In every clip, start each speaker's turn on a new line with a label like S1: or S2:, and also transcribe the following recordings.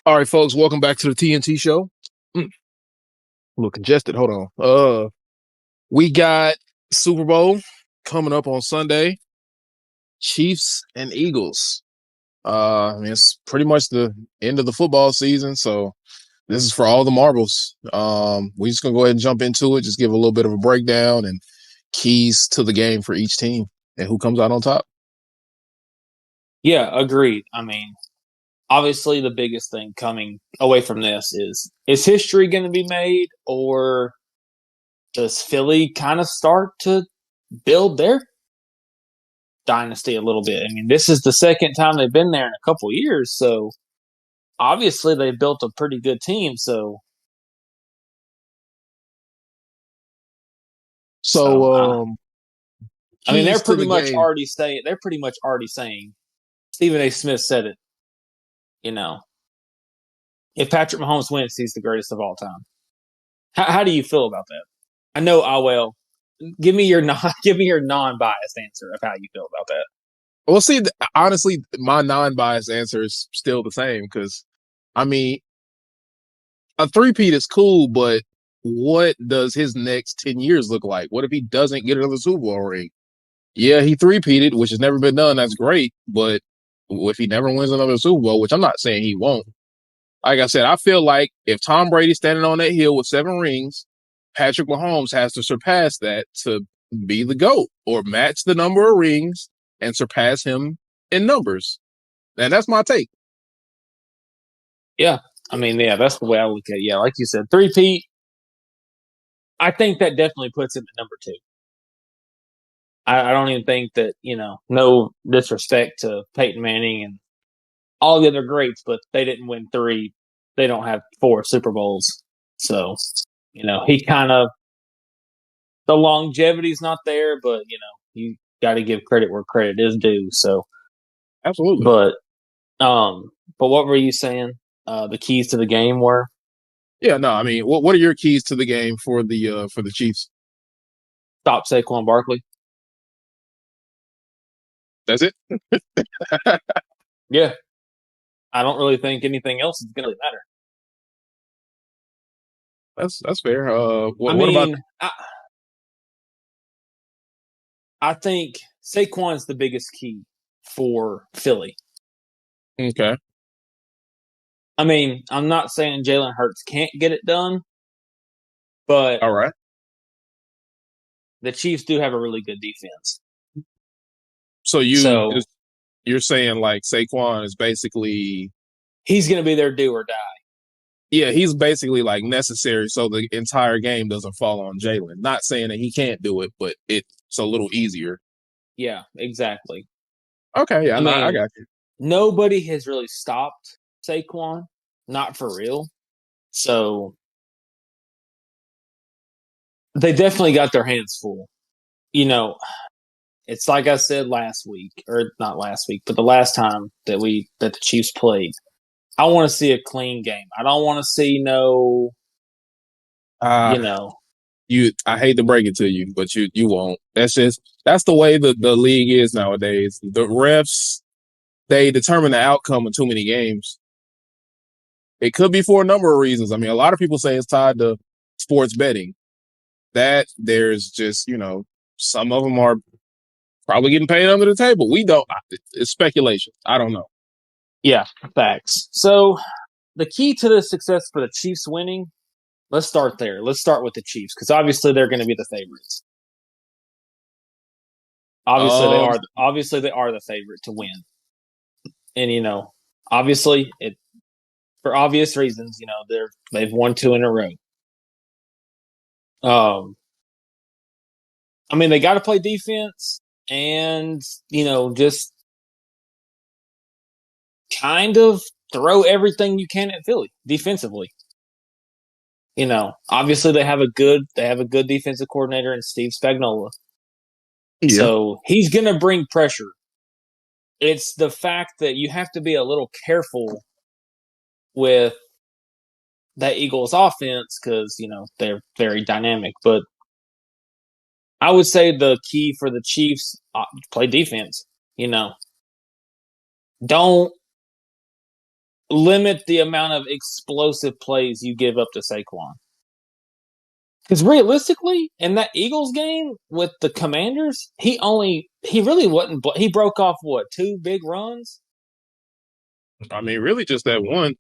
S1: All right, folks, welcome back to the TNT show. A little congested. Hold on. We got Super Bowl coming up on Sunday. Chiefs and Eagles. It's pretty much the end of the football season, so this is for all the marbles. We're just gonna go ahead and jump into it. Just give a little bit of a breakdown and keys to the game for each team and who comes out on top.
S2: Yeah, agreed. I mean, obviously, the biggest thing coming away from this is history going to be made, or does Philly kind of start to build their dynasty a little bit? I mean, this is the second time they've been there in a couple years, so obviously they've built a pretty good team. So, so
S1: So,
S2: I mean,
S1: keys to the game.
S2: they're pretty much already saying. Stephen A. Smith said it. You know, if Patrick Mahomes wins, he's the greatest of all time. How do you feel about that? I know I will. Give me your non biased answer of how you feel about that.
S1: Well, see, honestly, my non-biased answer is still the same because, I mean, a three-peat is cool, but what does his next 10 years look like? What if he doesn't get another Super Bowl ring? Yeah, he three-peated, which has never been done. That's great. But if he never wins another Super Bowl, which I'm not saying he won't, like I said, I feel like if Tom Brady's standing on that hill with 7 rings, Patrick Mahomes has to surpass that to be the GOAT or match the number of rings and surpass him in numbers. And that's my take.
S2: Yeah, I mean, yeah, that's the way I look at it. Yeah, like you said, three Pete. I think that definitely puts him at number two. I don't even think that no disrespect to Peyton Manning and all the other greats, but they didn't win three. They don't have 4 Super Bowls, so he kind of the longevity's not there, but you got to give credit where credit is due. So,
S1: Absolutely.
S2: but but what were you saying? The keys to the game were
S1: Yeah, no, I mean, what are your keys to the game for the Chiefs?
S2: stop Saquon Barkley.
S1: That's it.
S2: Yeah, I don't really think anything else is going to matter.
S1: That's fair.
S2: I
S1: What about?
S2: mean, I think Saquon's the biggest key for Philly.
S1: Okay,
S2: I mean, I'm not saying Jalen Hurts can't get it done, but
S1: all right.
S2: the Chiefs do have a really good defense.
S1: So
S2: So
S1: you're saying like Saquon is basically,
S2: he's going to be their do or die.
S1: yeah, he's basically like necessary so the entire game doesn't fall on Jalen. Not saying that he can't do it, but it's a little easier.
S2: Yeah, exactly.
S1: Okay, yeah,
S2: I
S1: no, I
S2: mean,
S1: got you.
S2: nobody has really stopped Saquon, not for real. So they definitely got their hands full. You know, it's like I said last week, or not last week, but the last time that the Chiefs played. I want to see a clean game. I don't want to see no,
S1: Uh
S2: you know,
S1: I hate to break it to you, but you won't. That's the way the league is nowadays. The refs, they determine the outcome of too many games. It could be for a number of reasons. I mean, a lot of people say it's tied to sports betting. That there's just, some of them are probably getting paid under the table. We don't. It's speculation. I don't know.
S2: yeah, facts. So the key to the success for the Chiefs winning, let's start there. Let's start with the Chiefs because obviously they're going to be the favorites. Obviously they
S1: Um,
S2: are. Obviously they are the favorite to win, and obviously it for obvious reasons. They've won 2 in a row. Um, I mean they got to play defense and just kind of throw everything you can at Philly defensively. Obviously they have a good defensive coordinator in Steve Spagnuolo.
S1: yeah.
S2: So he's going to bring pressure. It's the fact that you have to be a little careful with that Eagles offense because, they're very dynamic. But I would say the key for the Chiefs – play defense. Don't limit the amount of explosive plays you give up to Saquon. Because realistically, in that Eagles game with the Commanders, he really wasn't. He broke off what, 2 big runs?
S1: I mean, really, just that one.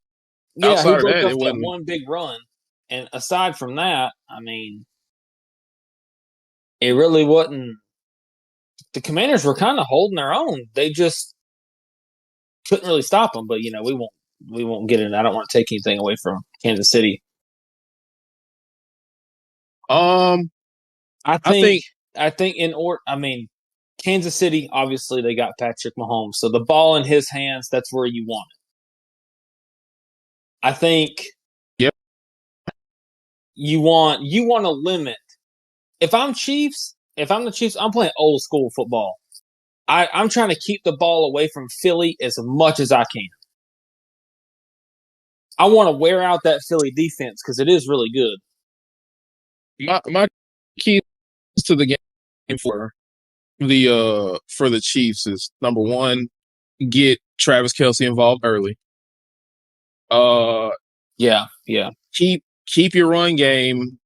S2: Yeah, he
S1: Outside of
S2: broke
S1: that,
S2: off
S1: it
S2: that
S1: wasn't.
S2: one big run, and aside from that, I mean, it really wasn't. The Commanders were kind of holding their own. They just couldn't really stop them. But we won't get in. I don't want to take anything away from Kansas City.
S1: Um,
S2: I
S1: I
S2: think
S1: think,
S2: I think I mean, Kansas City, obviously they got Patrick Mahomes. So the ball in his hands, that's where you want it. I think
S1: yep.
S2: you want to limit. If I'm the Chiefs, I'm playing old school football. I'm trying to keep the ball away from Philly as much as I can. I want to wear out that Philly defense because it is really good.
S1: My key to the game for the Chiefs is number one, get Travis Kelsey involved early. Uh,
S2: Yeah, yeah,
S1: keep your run game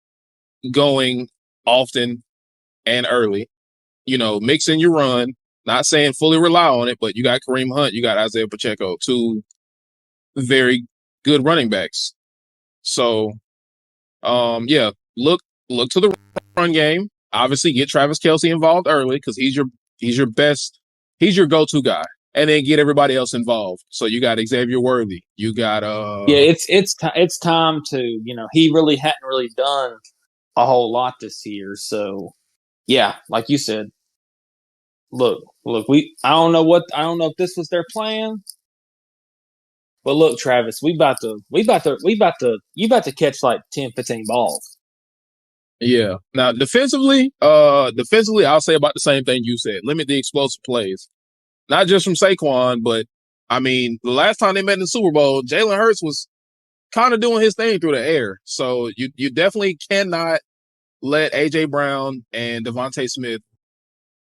S1: going often and early. Mix in your run. Not saying fully rely on it, but you got Kareem Hunt, you got Isaiah Pacheco, two very good running backs. So, yeah, look to the run game. Obviously, get Travis Kelsey involved early because he's your go-to guy, and then get everybody else involved. So you got Xavier Worthy, you got
S2: yeah. It's time to he really hadn't really done a whole lot this year. So yeah, like you said, look. I don't know if this was their plan, but look, Travis, you about to catch like 10, 15 balls.
S1: yeah. Now defensively, I'll say about the same thing you said. Limit the explosive plays, not just from Saquon, but I mean, the last time they met in the Super Bowl, Jalen Hurts was kind of doing his thing through the air. So you definitely cannot let AJ Brown and Devontae Smith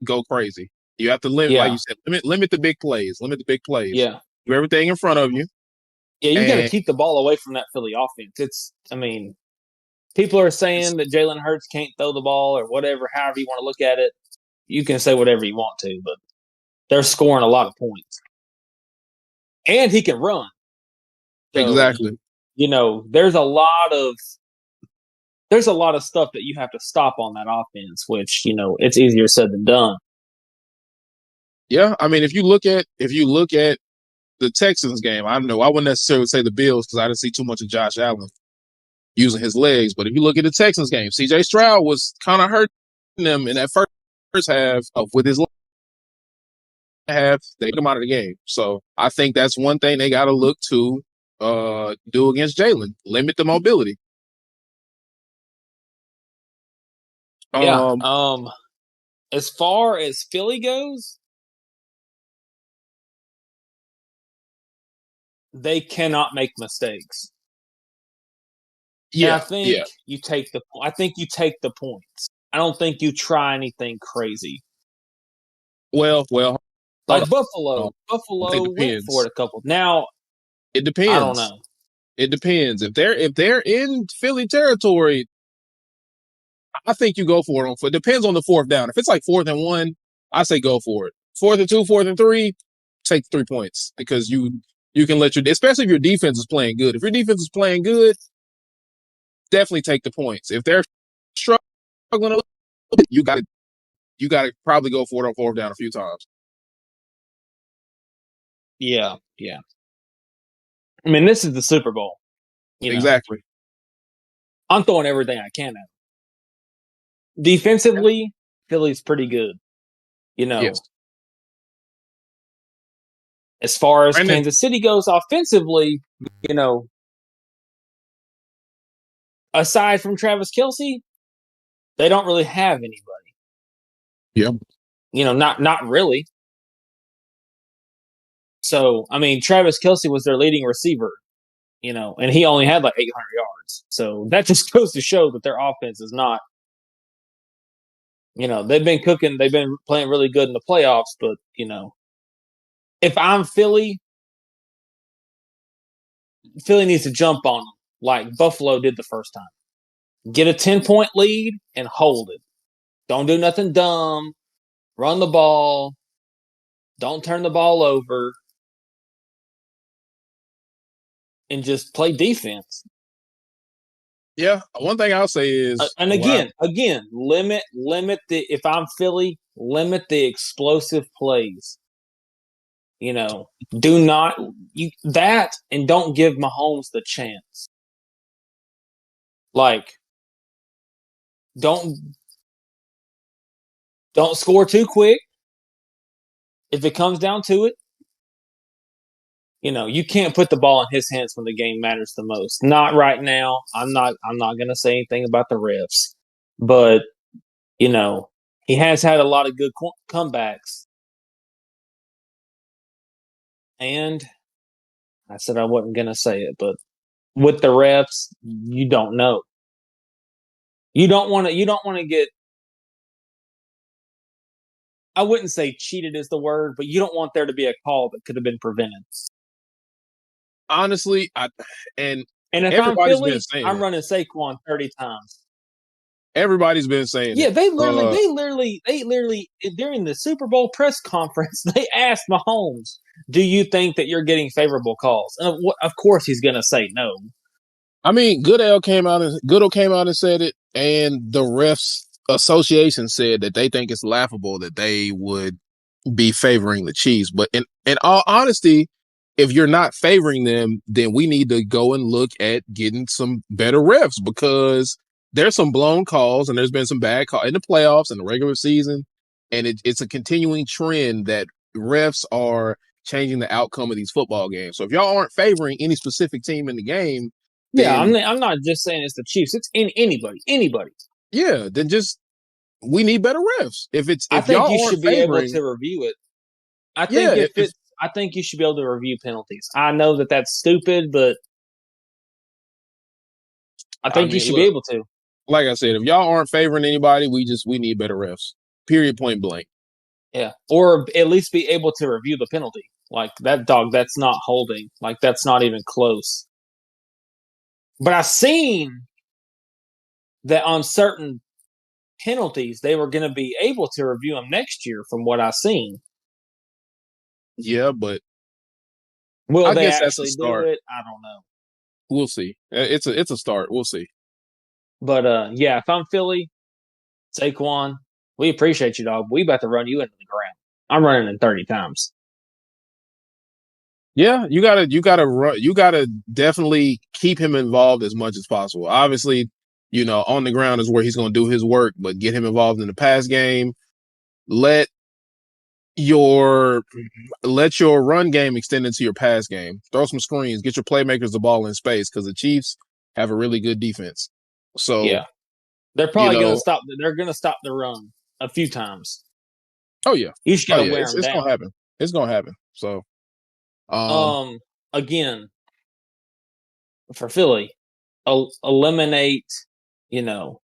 S1: go crazy. You have to limit, like
S2: Yeah,
S1: you said, limit the big plays. Limit the big plays.
S2: yeah,
S1: Do everything in front of you.
S2: yeah. You got to
S1: And
S2: keep the ball away from that Philly offense. I mean, people are saying that Jalen Hurts can't throw the ball or whatever. However you want to look at it, you can say whatever you want to, but they're scoring a lot of points, and he can run. So
S1: exactly.
S2: there's a lot of stuff that you have to stop on that offense, which it's easier said than done.
S1: Yeah. I mean, if you look at the Texans game, I don't know. I wouldn't necessarily say the Bills because I didn't see too much of Josh Allen using his legs. But if you look at the Texans game, CJ Stroud was kind of hurting them in that first half with his half. They took him out of the game. So I think that's one thing they got to look to do against Jalen. Limit the mobility.
S2: Yeah.
S1: Um,
S2: As far as Philly goes, they cannot make mistakes. And
S1: yeah, yeah.
S2: I think you take the points. I don't think you try anything crazy.
S1: Well, hold
S2: Like
S1: on.
S2: Buffalo.
S1: It
S2: Buffalo went for it
S1: depends.
S2: a couple. Now,
S1: It
S2: I don't
S1: depends.
S2: know.
S1: It depends. If they're in Philly territory, I think you go for it. It depends on the fourth down. If it's like 4th and 1, I say go for it. 4th and 2, 4th and 3, take 3 points because you can let especially if your defense is playing good. If your defense is playing good, definitely take the points. If they're struggling a little bit, you got to probably go for it on 4th down a few times.
S2: Yeah, yeah. I mean, this is the Super Bowl. You know,
S1: Exactly.
S2: I'm throwing everything I can at them. Defensively, Philly's pretty good. You
S1: Yes.
S2: know, as far as
S1: Brandon.
S2: Kansas City goes offensively, you know, aside from Travis Kelsey, they don't really have anybody.
S1: Yeah.
S2: Not really. So, I mean, Travis Kelsey was their leading receiver, and he only had like 800 yards. So that just goes to show that their offense is not, they've been cooking, they've been playing really good in the playoffs, but, if I'm Philly, Philly needs to jump on them like Buffalo did the first time. Get a 10-point lead and hold it. Don't do nothing dumb. Run the ball. Don't turn the ball over. And just play defense.
S1: Yeah, one thing I'll say is
S2: And again, limit the. If I'm Philly, limit the explosive plays. Do not that, and don't give Mahomes the chance. Like, don't don't score too quick. If it comes down to it, you can't put the ball in his hands when the game matters the most. Not right now. I'm not going to say anything about the refs, but you know he has had a lot of good comebacks, and I said I wasn't going to say it, but with the refs, you don't know. You don't want to. You don't want to get. I wouldn't say cheated is the word, but you don't want there to be a call that could have been prevented.
S1: honestly, and
S2: And if I'm
S1: everybody's been
S2: Philly,
S1: saying
S2: I'm
S1: it.
S2: running Saquon 30 times.
S1: Everybody's been saying
S2: Yeah,
S1: it.
S2: they literally during the Super Bowl press conference, they asked Mahomes, "Do you think that you're getting favorable calls?" And of course, he's going to say no.
S1: I mean, Goodell came out and said it, and the refs association said that they think it's laughable that they would be favoring the Chiefs. But in all honesty, if you're not favoring them, then we need to go and look at getting some better refs because there's some blown calls and there's been some bad calls in the playoffs and the regular season. And it's a continuing trend that refs are changing the outcome of these football games. So if y'all aren't favoring any specific team in the game,
S2: Yeah, I'm
S1: then
S2: I'm not just saying it's the Chiefs. It's anybody.
S1: yeah, then just we need better refs.
S2: I
S1: If
S2: think
S1: y'all
S2: you
S1: aren't
S2: should be able
S1: favoring,
S2: to review it. I
S1: yeah,
S2: think if it's, I think you should be able to review penalties. I know that that's stupid, but I
S1: I
S2: think you
S1: mean,
S2: should be
S1: look,
S2: able to.
S1: like I said, if y'all aren't favoring anybody, we need better refs. Period. Point blank.
S2: Yeah, or at least be able to review the penalty. Like that dog, that's not holding. Like that's not even close. But I seen that on certain penalties, they were going to be able to review them next year. From what I seen,
S1: Yeah, but
S2: will
S1: I
S2: they
S1: guess that's a
S2: actually do
S1: start.
S2: it? I don't know.
S1: We'll see. It's a start. We'll see.
S2: But yeah, if I'm Philly, Saquon, we appreciate you, dog. We about to run you into the ground. I'm running in 30 times.
S1: Yeah, you gotta definitely keep him involved as much as possible. Obviously, on the ground is where he's gonna do his work, but get him involved in the pass game. Let your let your run game extend into your pass game. Throw some screens, get your playmakers the ball in space because the Chiefs have a really good defense. So,
S2: Yeah, they're
S1: you
S2: probably going to
S1: know,
S2: stop. They're going to stop the run a few times.
S1: oh yeah.
S2: You just got
S1: Oh
S2: to
S1: yeah,
S2: wear them
S1: it's
S2: down.
S1: gonna happen. It's gonna happen. So um
S2: Um, Again, for Philly, eliminate. You know,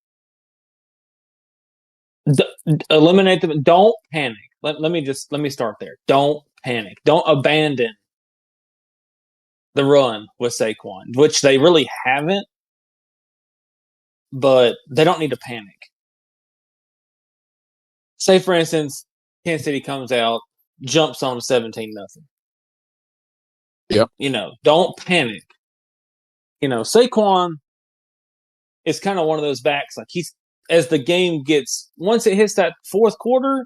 S2: eliminate them. Don't panic. Let me start there. Don't panic. Don't abandon the run with Saquon, which they really haven't. But they don't need to panic. Say, for instance, Kansas City comes out, jumps on 17-0.
S1: yeah.
S2: Don't panic. Saquon is kind of one of those backs. Like as the game gets, once it hits that fourth quarter,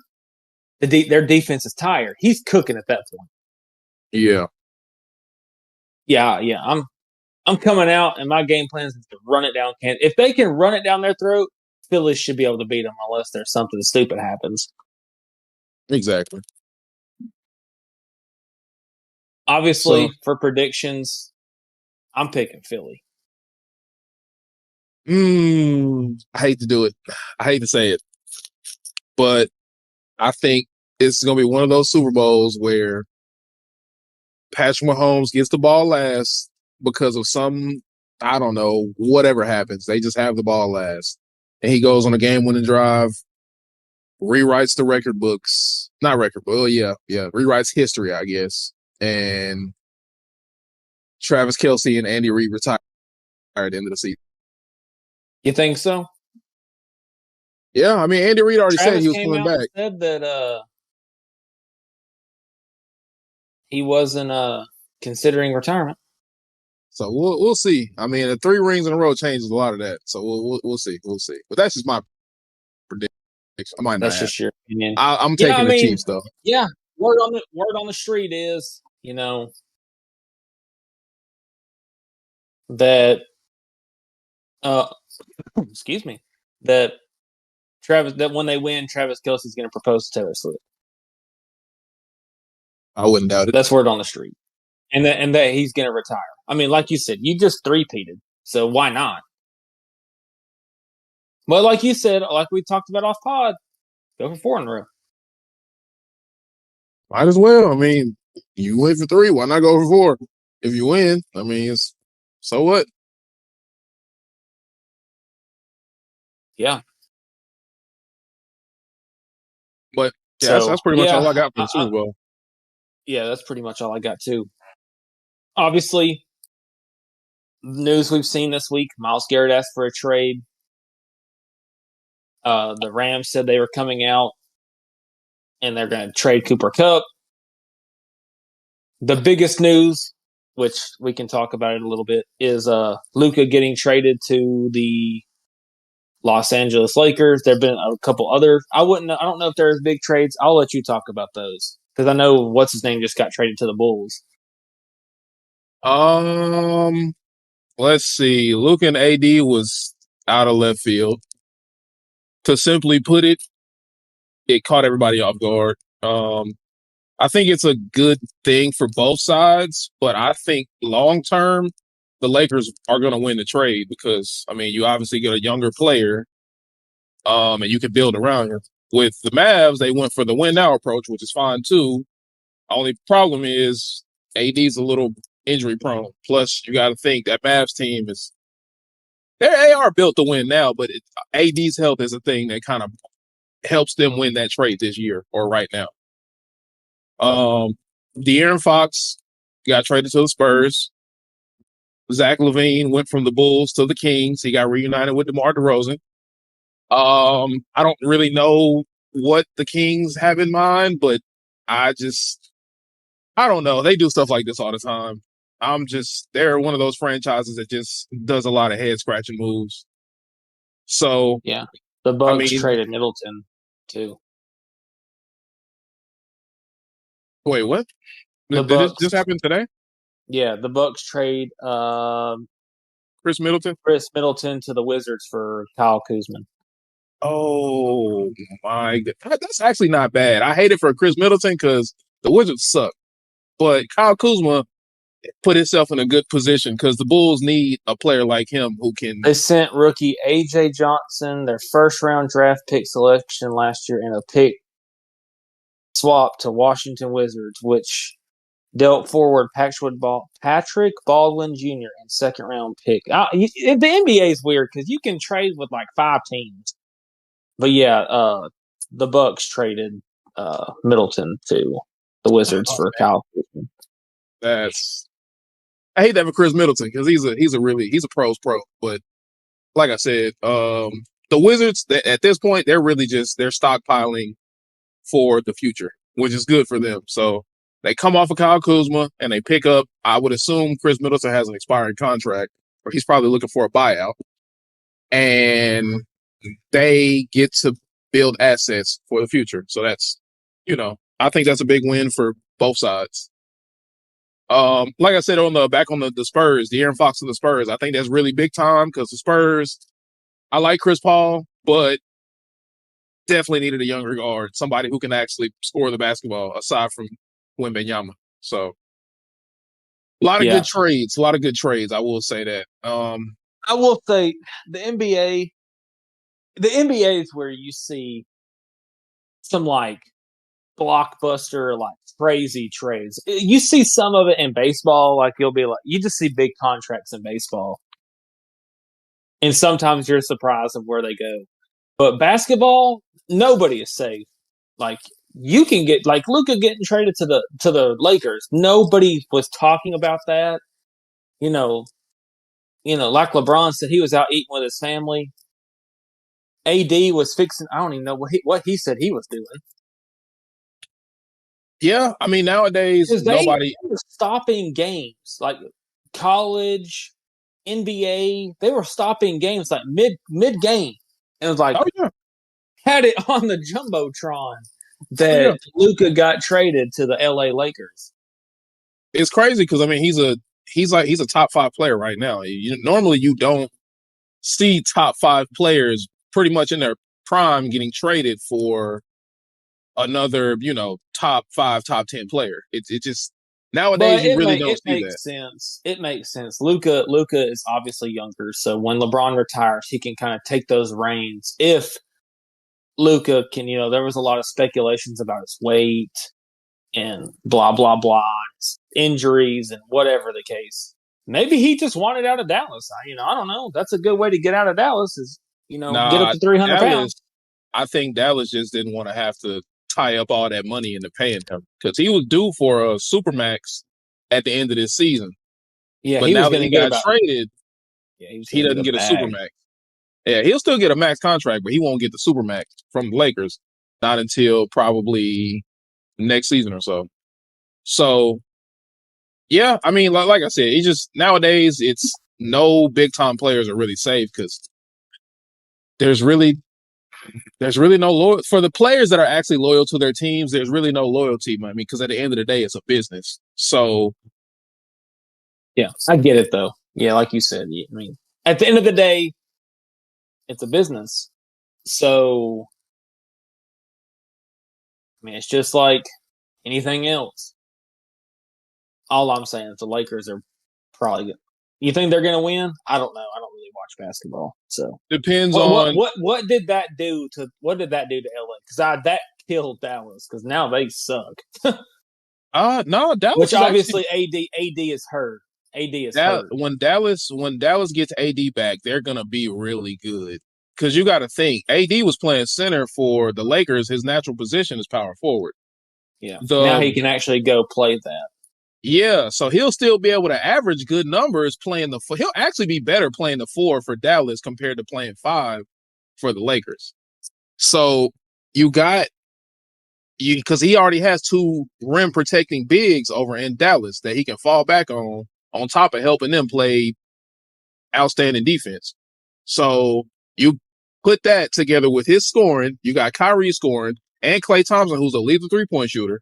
S2: their defense is tired. He's cooking at that point.
S1: Yeah.
S2: Yeah. I'm coming out, and my game plan is to run it down. If they can run it down their throat, Phillies should be able to beat them unless there's something stupid happens.
S1: Exactly. So
S2: Obviously, for predictions, I'm picking Philly.
S1: I hate to do it. I hate to say it, but I think it's gonna be one of those Super Bowls where Patrick Mahomes gets the ball last because of some, I don't know, whatever happens. They just have the ball last. And he goes on a game winning drive, rewrites the record books. Not record, but yeah. Rewrites history, I guess. And Travis Kelsey and Andy Reid retire at the end of the season.
S2: You think so?
S1: Yeah, I mean Andy Reid already said
S2: Travis
S1: he was
S2: came
S1: coming
S2: out and
S1: back,
S2: said that he wasn't considering retirement.
S1: so we'll see. I mean, the 3 rings in a row changes a lot of that, so we'll see, But that's just my prediction. I might not
S2: That's
S1: have.
S2: just your opinion.
S1: I'm
S2: Yeah, I
S1: taking the
S2: mean,
S1: Chiefs though.
S2: yeah. Word on the street is, that uh excuse me, that that when they win, Travis Kelsey's going to propose to Taylor Swift.
S1: I wouldn't doubt it.
S2: That's word on the street, and that he's going to retire. I mean, like you said, you just three-peated, so why not? Well, like you said, like we talked about off pod, go for 4 in a row.
S1: Might as well. I mean, you win for 3. Why not go for 4? If you win, I mean, so what?
S2: Yeah.
S1: But yeah,
S2: So
S1: that's pretty much all
S2: yeah,
S1: I got for the Super Bowl.
S2: yeah, that's pretty much all I got too. Obviously, news we've seen this week: Myles Garrett asked for a trade. The Rams said they were coming out and they're going to trade Cooper Kupp. The biggest news, which we can talk about it a little bit, is Luka getting traded to the Los Angeles Lakers. There've been a couple other. I don't know if there's big trades. I'll let you talk about those because I know what's his name just got traded to the Bulls.
S1: Um, let's see. Luke and AD was out of left field. To simply put it, it caught everybody off guard. I think it's a good thing for both sides, but I think long term, the Lakers are going to win the trade because I mean, you obviously get a younger player, and you can build around him. With the Mavs, they went for the win now approach, which is fine too. Only problem is AD's a little injury prone. Plus, you got to think that Mavs team is they are built to win now, but AD's health is a thing that kind of helps them win that trade this year or right now. De'Aaron Fox got traded to the Spurs. Zach LaVine went from the Bulls to the Kings. He got reunited with DeMar DeRozan. I don't really know what the Kings have in mind, but I don't know. They do stuff like this all the time. They're one of those franchises that just does a lot of head scratching moves. So,
S2: Yeah, the
S1: I
S2: Bucks
S1: mean,
S2: traded Middleton too.
S1: wait, what?
S2: The
S1: Did this
S2: Bucks,
S1: just happen today?
S2: yeah, the Bucks trade
S1: Chris Middleton?
S2: Chris Middleton to the Wizards for Kyle Kuzma.
S1: Oh my God. That's actually not bad. I hate it for Chris Middleton because the Wizards suck. But Kyle Kuzma put himself in a good position because the Bulls need a player like him who can.
S2: They sent rookie AJ Johnson their first round draft pick selection last year and a pick swap to Washington Wizards, which dealt forward Patrick Baldwin Jr. and second round pick. The NBA is weird because you can trade with like 5 teams. But yeah, the Bucks traded Middleton to the Wizards
S1: Oh,
S2: for Kyle Kuzma.
S1: that's I hate that for Chris Middleton because he's a pros pro. But like I said, the Wizards at this point they're stockpiling for the future, which is good for them. So they come off of Kyle Kuzma and they pick up. I would assume Chris Middleton has an expiring contract, or he's probably looking for a buyout, and they get to build assets for the future. So I think that's a big win for both sides. Like I said back on the Spurs, the Aaron Fox of the Spurs, I think that's really big time because the Spurs, I like Chris Paul, but definitely needed a younger guard, somebody who can actually score the basketball aside from Wembanyama. So
S2: Yeah,
S1: a lot of good trades. I will say that.
S2: I will say the NBA. The NBA is where you see some like blockbuster, like crazy trades. You see some of it in baseball, like you'll be like, you just see big contracts in baseball, and sometimes you're surprised of where they go. But basketball, nobody is safe. Like you can get like Luka getting traded to the Lakers. Nobody was talking about that. you know, like LeBron said, he was out eating with his family. AD was fixing. I don't even know what he said he was doing.
S1: Yeah, I mean nowadays
S2: Because
S1: nobody.
S2: they were stopping games like college, NBA. They were stopping games like mid game, and it was like
S1: Oh yeah,
S2: had it on the jumbotron
S1: oh yeah.
S2: that Luca got traded to the LA Lakers.
S1: It's crazy because I mean he's a top five player right now. Normally you don't see top five players pretty much in their prime getting traded for another top five, top 10 player. It just nowadays
S2: But
S1: you
S2: it
S1: really
S2: make
S1: don't
S2: it
S1: see
S2: makes
S1: that.
S2: sense. It makes sense. Luca is obviously younger, so when LeBron retires, he can kind of take those reins. If Luca can, there was a lot of speculations about his weight and blah blah blah, injuries and whatever the case. Maybe he just wanted out of Dallas. I don't know. That's a good way to get out of Dallas is get up
S1: Nah,
S2: to 300
S1: Dallas.
S2: pounds.
S1: I think Dallas just didn't want to have to tie up all that money into paying him because he was due for a supermax at the end of this season.
S2: Yeah,
S1: But
S2: he was
S1: now that
S2: going to
S1: he
S2: get
S1: got
S2: about.
S1: traded,
S2: Yeah, he was
S1: he
S2: going to get
S1: doesn't
S2: a
S1: get a
S2: bag.
S1: supermax. Yeah, he'll still get a max contract, but he won't get the supermax from the Lakers not until probably next season or so. So yeah, I mean, like I said, it's just nowadays it's no big time players are really safe because there's really no loyal for the players that are actually loyal to their teams. There's really no loyalty, I mean, because at the end of the day, it's a business. So
S2: Yeah, I get it though. Yeah, like you said. I mean, at the end of the day, it's a business. So, I mean, it's just like anything else. All I'm saying is the Lakers are probably good. You think they're going to win? I don't know. I don't really watch basketball. So,
S1: depends
S2: what what
S1: on.
S2: what what did that do to LA? Because that killed Dallas because now they suck.
S1: No, Dallas
S2: Which
S1: is actually
S2: obviously AD is hurt. AD is hurt.
S1: when Dallas gets AD back, they're gonna be really good. Because you got to think, AD was playing center for the Lakers. His natural position is power forward.
S2: Yeah. Now
S1: The
S2: he can actually go play that.
S1: Yeah, so he'll still be able to average good numbers playing the four. He'll actually be better playing the four for Dallas compared to playing five for the Lakers. So you got you because he already has two rim protecting bigs over in Dallas that he can fall back on top of helping them play outstanding defense. So you put that together with his scoring, you got Kyrie scoring and Klay Thompson, who's a lethal 3-point shooter.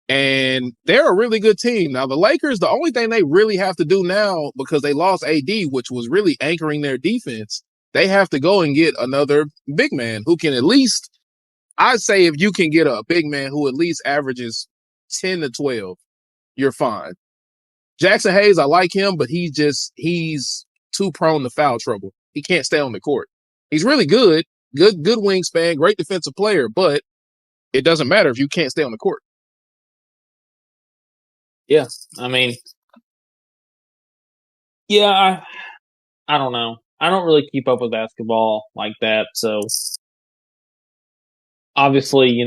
S1: And they're a really good team. Now, the Lakers, the only thing they really have to do now, because they lost AD, which was really anchoring their defense, they have to go and get another big man who can at least, I'd say if you can get a big man who at least averages 10 to 12, you're fine. Jackson Hayes, I like him, but he's too prone to foul trouble. He can't stay on the court. He's really good wingspan, great defensive player, but it doesn't matter if you can't stay on the court.
S2: Yeah. I mean, yeah, I don't know. I don't really keep up with basketball like that. So obviously,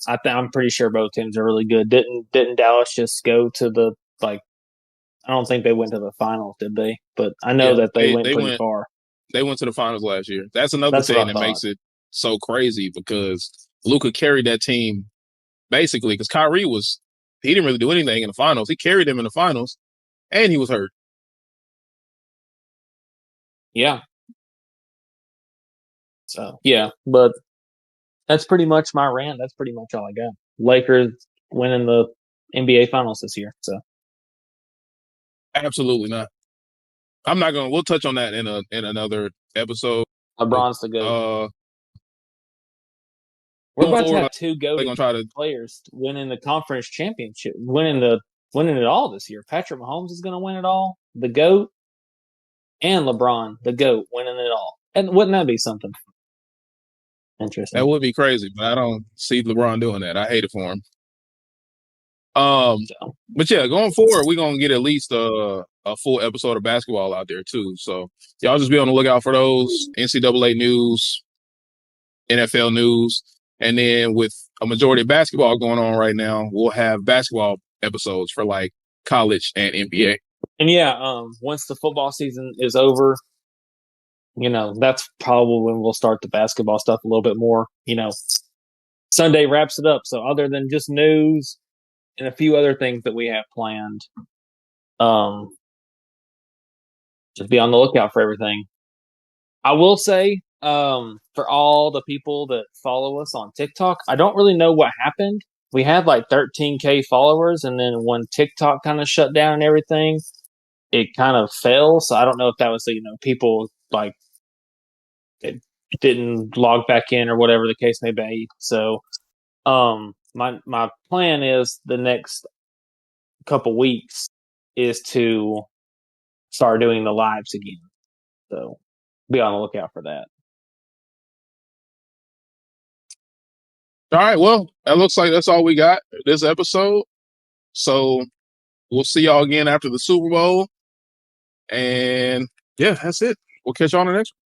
S2: I'm pretty sure both teams are really good. Didn't Dallas just go to the like? I don't think they went to the finals, did they? But I know
S1: Yeah,
S2: that they went
S1: they
S2: pretty
S1: went
S2: far.
S1: they went to the finals last year. That's another
S2: That's what
S1: thing
S2: I
S1: that
S2: thought.
S1: makes it so crazy because Luka carried that team basically because Kyrie he didn't really do anything in the finals. He carried them in the finals and he was hurt.
S2: Yeah. So yeah, but that's pretty much my rant. That's pretty much all I got. Lakers winning the NBA Finals this year. So
S1: Absolutely not. I'm not gonna. We'll touch on that in another episode.
S2: LeBron's the GOAT.
S1: Uh,
S2: We're
S1: Going
S2: about to
S1: forward,
S2: have two
S1: they're
S2: goaded
S1: gonna try to.
S2: players winning the conference championship, winning it all this year. Patrick Mahomes is going to win it all, the goat, and LeBron, the goat, winning it all. And wouldn't that be something
S1: That
S2: interesting?
S1: would be crazy, but I don't see LeBron doing that. I hate it for him.
S2: So
S1: But yeah, going forward, we're gonna get at least a full episode of basketball out there too. So y'all just be on the lookout for those NCAA news, NFL news, and then with a majority of basketball going on right now, we'll have basketball episodes for like college and NBA.
S2: And yeah, once the football season is over, that's probably when we'll start the basketball stuff a little bit more. Sunday wraps it up. So other than just news and a few other things that we have planned, um, just be on the lookout for everything. I will say, for all the people that follow us on TikTok, I don't really know what happened. We had like 13K followers, and then when TikTok kind of shut down and everything, it kind of fell. So I don't know if that was people like it didn't log back in or whatever the case may be. So my plan is the next couple weeks is to start doing the lives again. So be on the lookout for that.
S1: All right, well, that looks like that's all we got this episode. So we'll see y'all again after the Super Bowl. And yeah, that's it. We'll catch you on the next one.